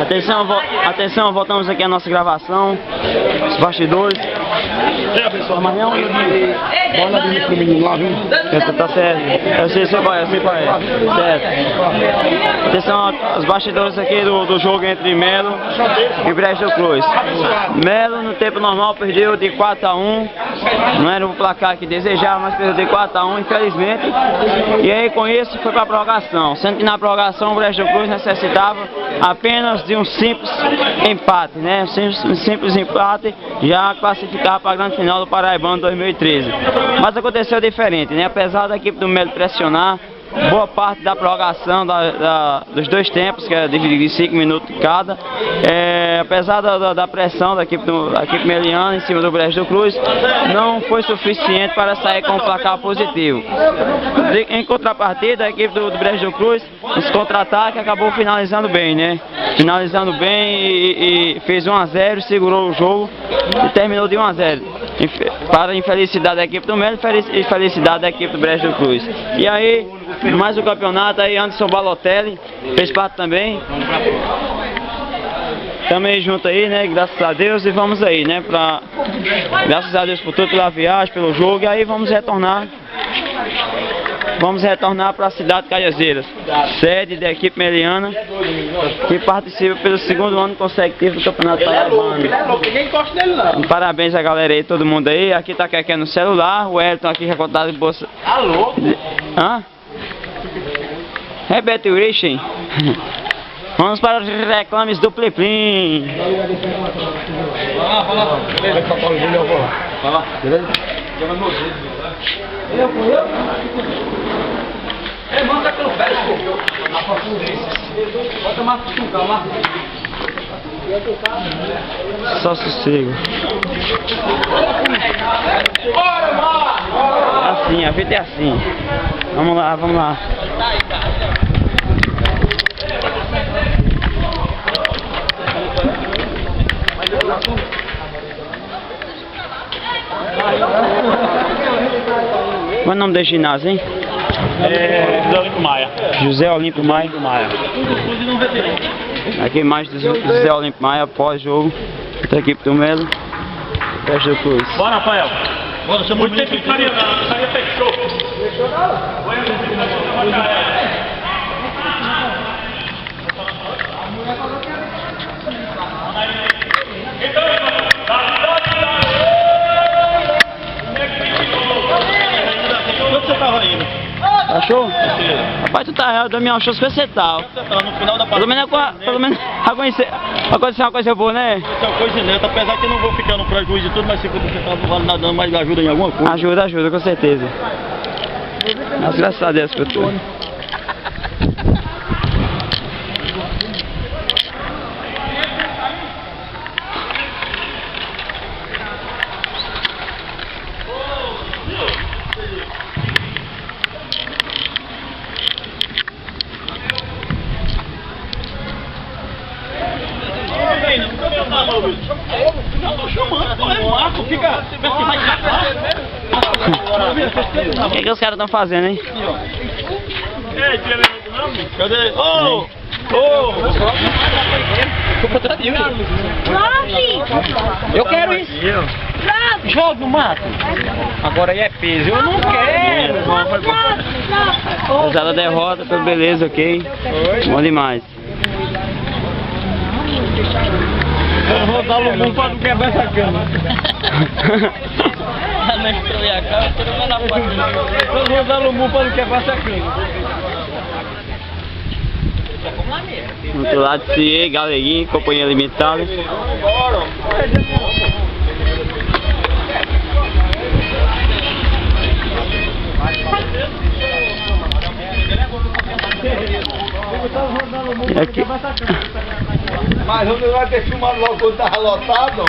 Atenção, voltamos aqui à nossa gravação, os bastidores. Amanhã bola do menino lá, viu? Tá certo, eu sei qual é, certo. Atenção aos bastidores aqui do jogo entre Melo e Brejo Cruz. Melo no tempo normal perdeu de 4-1, não era o placar que desejava, mas perdeu de 4-1, infelizmente. E aí com isso foi para a prorrogação, sendo que na prorrogação o Brejo Cruz necessitava apenas de um simples empate, né? Um simples empate já classificava para a grande final do Paraibano 2013. Mas aconteceu diferente, né? Apesar da equipe do Melo pressionar boa parte da prorrogação dos dois tempos, que é de 5 minutos cada, apesar da pressão da equipe meliana em cima do Brejo do Cruz, não foi suficiente para sair com um placar positivo. Em contrapartida, a equipe do Brejo do Cruz, nos contra-ataques, acabou finalizando bem, né? Finalizando bem e fez 1-0, segurou o jogo e terminou de 1-0. Para a infelicidade da equipe do Melo e felicidade da equipe do Brejo do Cruz. E aí, mais o campeonato, aí Anderson Balotelli fez parte também junto aí, né, graças a Deus, e vamos aí, né, graças a Deus por tudo, pela viagem, pelo jogo, e aí vamos retornar para a cidade de Cajazeiras, sede da equipe meliana, que participa pelo segundo ano consecutivo do Campeonato Paraibano. Parabéns a galera aí, todo mundo aí. Aqui tá Keké no celular, o Elton aqui recordado de bolsa. Alô? Hã? Rebete o Richem. Vamos para os reclames do Plim. Fala. Beleza? Manda aquele velho, bota mais calma. Só sossego. É assim, a vida é assim. Vamos lá. Qual é o nome do ginásio, hein? José Olímpio Maia. José Olímpio Maia. Aqui mais do José Olímpio Maia, pós-jogo da equipe do Melo, Brejo do Cruz. Bora, Rafael. Bora, chama muito tempo de faria fechou. Fechou Onde você tava indo? Achou? Rapaz, tu tá Damião, achou sensacional. No final da partida. Pelo menos aconteceu uma coisa boa, né? Aconteceu uma coisa ineta, apesar que eu não vou ficar no prejuízo e tudo, mas se você tá não vale nada, mas ajuda em alguma coisa. Ajuda, com certeza. Mas graças a Deus por tudo. O que os caras estão fazendo, hein? Cadê? Eu quero isso. Joga o mato. Agora aí é peso. Eu não quero. Apesar da derrota, tudo beleza, ok? Bom demais. Eu vou dar o mundo pra não quebrar essa cama. Eu vou dar o mundo pra não quebrar essa cama. Do outro lado, CIE, galerinha, companhia limitada. E aqui. Mas eu não vai ter filmado logo quando tava lotado.